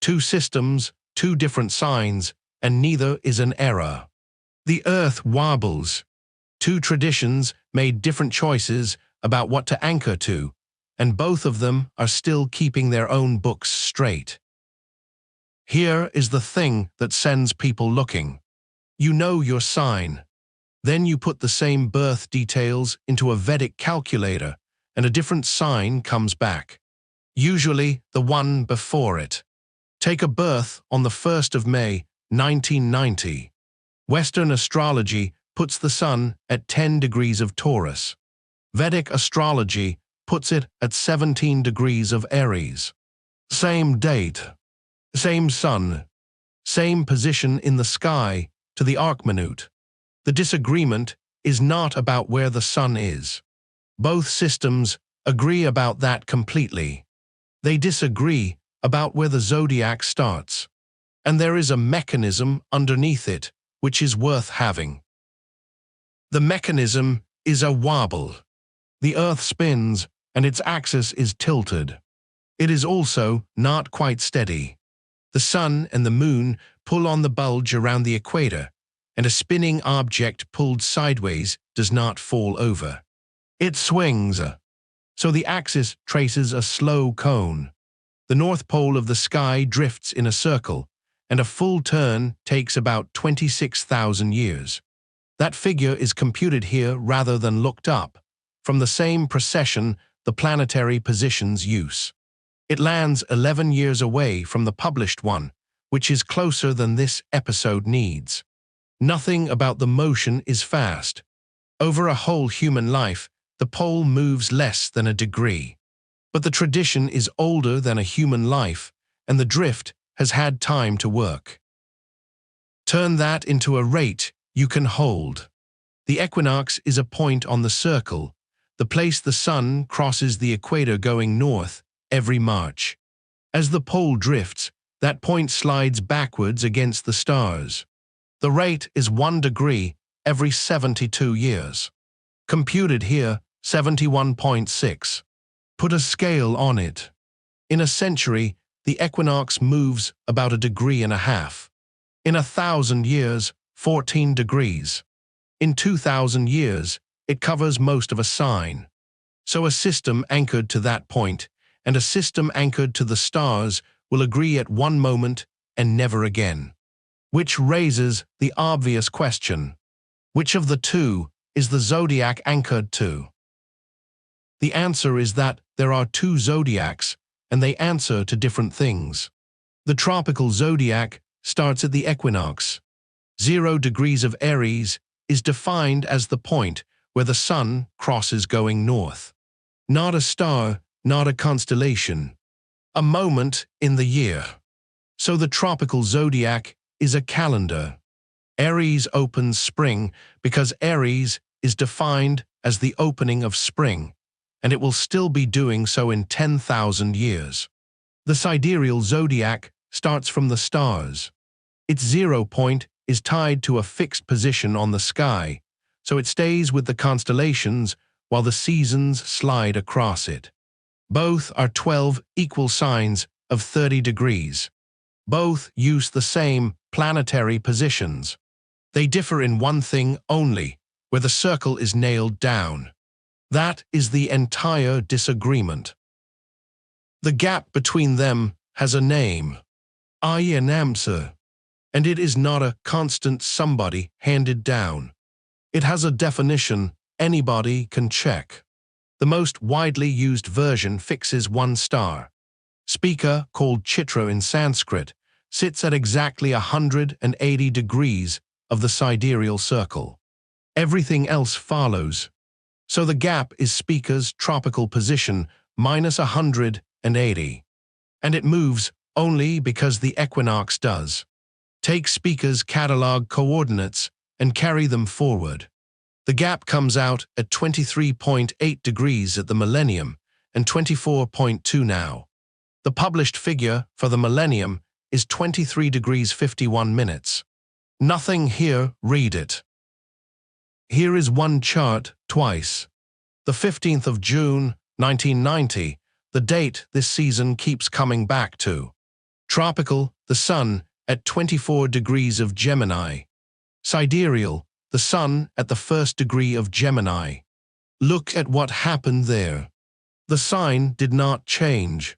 Two systems, two different signs, and neither is an error. The Earth wobbles. Two traditions made different choices about what to anchor to, and both of them are still keeping their own books straight. Here is the thing that sends people looking. You know your sign. Then you put the same birth details into a Vedic calculator, and a different sign comes back. Usually the one before it. Take a birth on the 1st of May, 1990. Western astrology puts the sun at 10 degrees of Taurus. Vedic astrology puts it at 17 degrees of Aries. Same date, same sun, same position in the sky to the archminute. The disagreement is not about where the sun is. Both systems agree about that completely. They disagree about where the zodiac starts. And there is a mechanism underneath it which is worth having. The mechanism is a wobble. The Earth spins, and its axis is tilted. It is also not quite steady. The sun and the moon pull on the bulge around the equator, and a spinning object pulled sideways does not fall over. It swings, so the axis traces a slow cone. The north pole of the sky drifts in a circle, and a full turn takes about 26,000 years. That figure is computed here rather than looked up, from the same precession the planetary positions use. It lands 11 years away from the published one, which is closer than this episode needs. Nothing about the motion is fast. Over a whole human life, the pole moves less than a degree. But the tradition is older than a human life, and the drift has had time to work. Turn that into a rate you can hold. The equinox is a point on the circle, the place the sun crosses the equator going north every March. As the pole drifts, that point slides backwards against the stars. The rate is 1 degree every 72 years. Computed here, 71.6. Put a scale on it. In a century, the equinox moves about 1.5 degrees. In 1,000 years, 14 degrees. In 2,000 years, it covers most of a sign. So a system anchored to that point, and a system anchored to the stars will agree at one moment and never again. Which raises the obvious question. Which of the two is the zodiac anchored to? The answer is that there are two zodiacs, and they answer to different things. The tropical zodiac starts at the equinox. 0 degrees of Aries is defined as the point where the sun crosses going north. Not a star, not a constellation. A moment in the year. So the tropical zodiac is a calendar. Aries opens spring because Aries is defined as the opening of spring, and it will still be doing so in 10,000 years. The sidereal zodiac starts from the stars. Its 0 point is tied to a fixed position on the sky, so it stays with the constellations while the seasons slide across it. Both are 12 equal signs of 30 degrees. Both use the same planetary positions. They differ in one thing only, where the circle is nailed down. That is the entire disagreement. The gap between them has a name, ayanamsa, and it is not a constant somebody handed down. It has a definition anybody can check. The most widely used version fixes 1 star. Spica, called Chitra in Sanskrit, sits at exactly 180 degrees of the sidereal circle. Everything else follows. So the gap is Spica's tropical position minus 180. And it moves only because the equinox does. Take Spica's catalogue coordinates and carry them forward. The gap comes out at 23.8 degrees at the millennium and 24.2 now. The published figure for the millennium is 23 degrees 51 minutes. Nothing here, read it. Here is one chart twice. The 15th of June, 1990, the date this season keeps coming back to. Tropical, the Sun at 24 degrees of Gemini. Sidereal, the Sun at the 1st degree of Gemini. Look at what happened there. The sign did not change.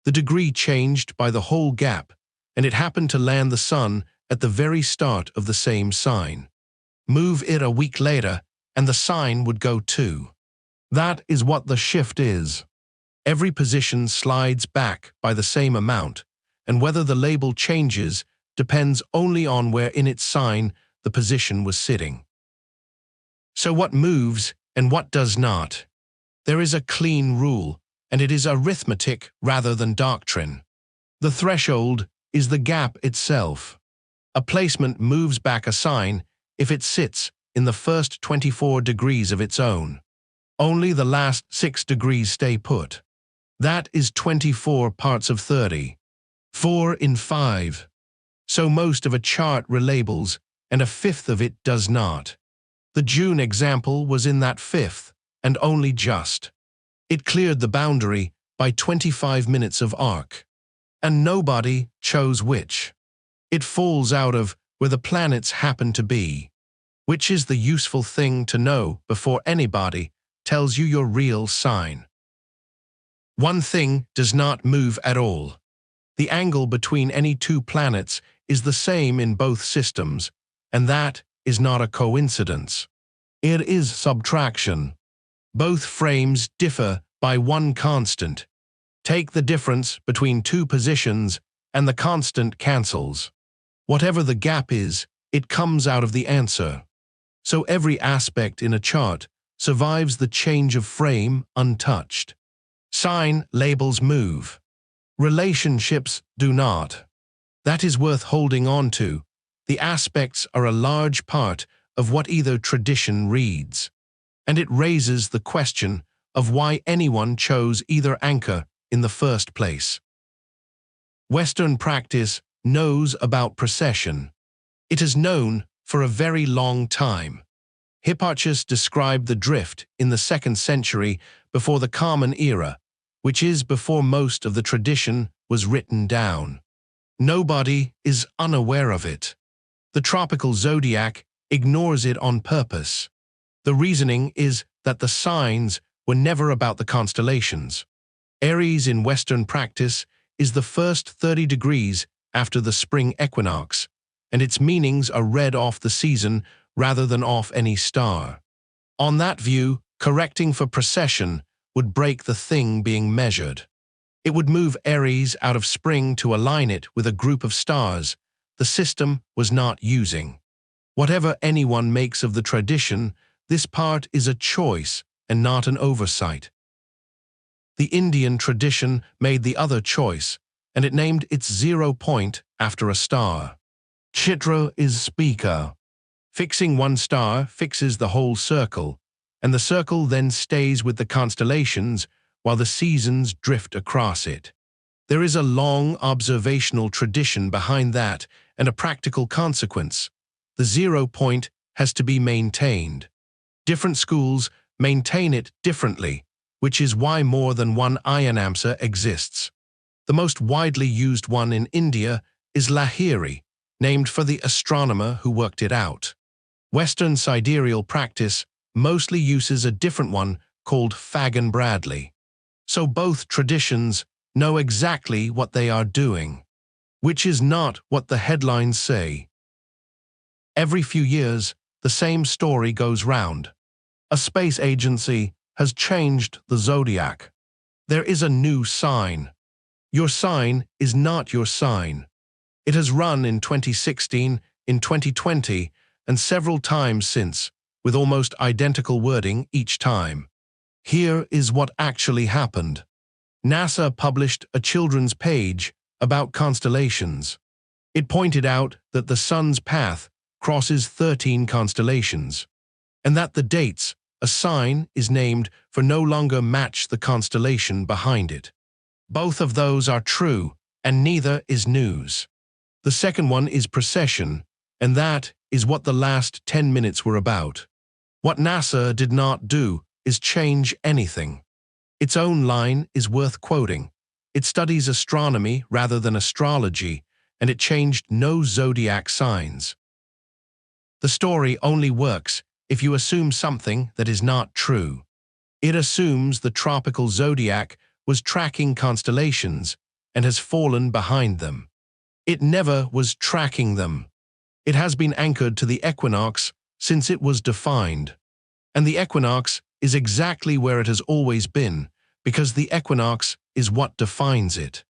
The degree changed by the whole gap, and it happened to land the Sun at the very start of the same sign. Move it a week later, and the sign would go too. That is what the shift is. Every position slides back by the same amount, and whether the label changes depends only on where in its sign the position was sitting. So what moves and what does not? There is a clean rule, and it is arithmetic rather than doctrine. The threshold is the gap itself. A placement moves back a sign if it sits in the first 24 degrees of its own. Only the last 6 degrees stay put. That is 24 parts of 30. 4 in 5. So most of a chart relabels, and a fifth of it does not. The June example was in that fifth, and only just. It cleared the boundary by 25 minutes of arc. And nobody chose which. It falls out of where the planets happen to be, which is the useful thing to know before anybody tells you your real sign. One thing does not move at all. The angle between any two planets is the same in both systems, and that is not a coincidence. It is subtraction. Both frames differ by one constant. Take the difference between two positions, and the constant cancels. Whatever the gap is, it comes out of the answer. So every aspect in a chart survives the change of frame untouched. Sign labels move. Relationships do not. That is worth holding on to. The aspects are a large part of what either tradition reads. And it raises the question of why anyone chose either anchor in the first place. Western practice knows about precession. It is known for a very long time. Hipparchus described the drift in the 2nd century before the Common Era, which is before most of the tradition was written down. Nobody is unaware of it. The tropical zodiac ignores it on purpose. The reasoning is that the signs were never about the constellations. Aries in Western practice is the first 30 degrees after the spring equinox, and its meanings are read off the season rather than off any star. On that view, correcting for precession would break the thing being measured. It would move Aries out of spring to align it with a group of stars the system was not using. Whatever anyone makes of the tradition, this part is a choice and not an oversight. The Indian tradition made the other choice, and it named its 0 point after a star. Chitra is Spica. Fixing one star fixes the whole circle, and the circle then stays with the constellations while the seasons drift across it. There is a long observational tradition behind that and a practical consequence. The 0 point has to be maintained. Different schools maintain it differently, which is why more than one ayanamsa exists. The most widely used one in India is Lahiri, named for the astronomer who worked it out. Western sidereal practice mostly uses a different one called Fagan-Bradley. So both traditions know exactly what they are doing, which is not what the headlines say. Every few years, the same story goes round. A space agency has changed the zodiac. There is a new sign. Your sign is not your sign. It has run in 2016, in 2020, and several times since, with almost identical wording each time. Here is what actually happened. NASA published a children's page about constellations. It pointed out that the sun's path crosses 13 constellations, and that the dates a sign is named for no longer match the constellation behind it. Both of those are true, and neither is news. The second one is precession, and that is what the last 10 minutes were about. What NASA did not do is change anything. Its own line is worth quoting. It studies astronomy rather than astrology, and it changed no zodiac signs. The story only works if you assume something that is not true. It assumes the tropical zodiac was tracking constellations and has fallen behind them. It never was tracking them. It has been anchored to the equinox since it was defined. And the equinox is exactly where it has always been, because the equinox is what defines it.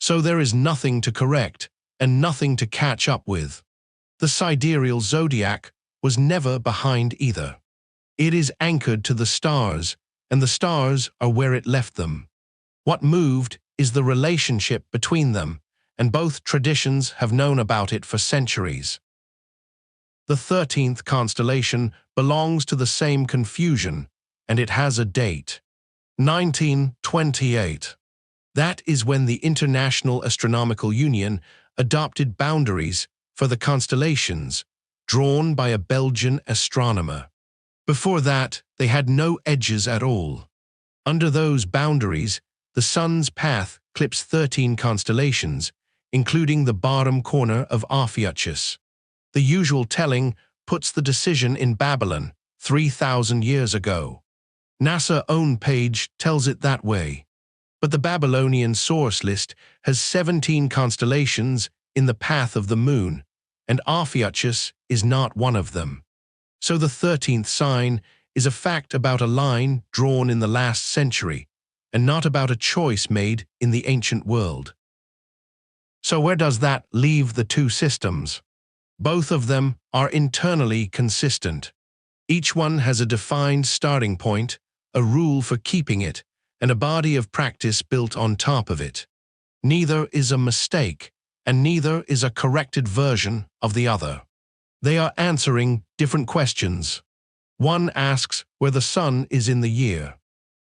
So there is nothing to correct and nothing to catch up with. The sidereal zodiac was never behind either. It is anchored to the stars, and the stars are where it left them. What moved is the relationship between them, and both traditions have known about it for centuries. The 13th constellation belongs to the same confusion, and it has a date: 1928. That is when the International Astronomical Union adopted boundaries for the constellations, drawn by a Belgian astronomer. Before that, they had no edges at all. Under those boundaries, the sun's path clips 13 constellations, including the bottom corner of Ophiuchus. The usual telling puts the decision in Babylon 3,000 years ago. NASA's own page tells it that way. But the Babylonian source list has 17 constellations in the path of the moon, and Ophiuchus is not one of them. So the 13th sign is a fact about a line drawn in the last century, and not about a choice made in the ancient world. So where does that leave the two systems? Both of them are internally consistent. Each one has a defined starting point, a rule for keeping it, and a body of practice built on top of it. Neither is a mistake, and neither is a corrected version of the other. They are answering different questions. One asks where the sun is in the year.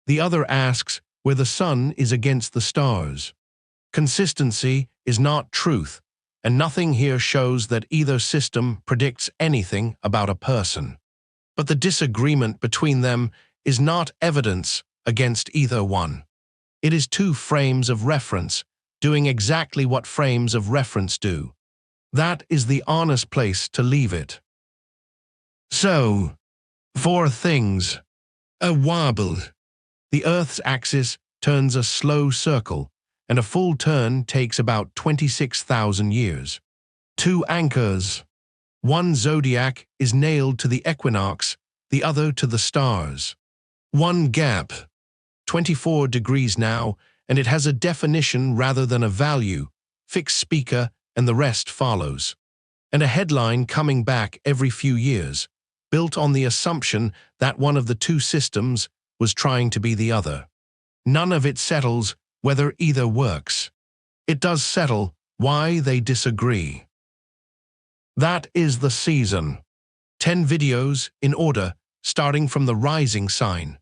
The other asks where the sun is against the stars. Consistency is not truth, and nothing here shows that either system predicts anything about a person. But the disagreement between them is not evidence against either one. It is two frames of reference doing exactly what frames of reference do. That is the honest place to leave it. So, 4 things. A wobble. The Earth's axis turns a slow circle, and a full turn takes about 26,000 years. 2 anchors. One zodiac is nailed to the equinox, the other to the stars. 1 gap. 24 degrees now, and it has a definition rather than a value. Fix Spica, and the rest follows. And a headline coming back every few years, built on the assumption that one of the two systems was trying to be the other. None of it settles whether either works. It does settle why they disagree. That is the season. 10 videos in order, starting from the rising sign.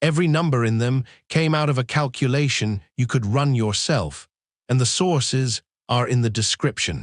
Every number in them came out of a calculation you could run yourself, and the sources are in the description.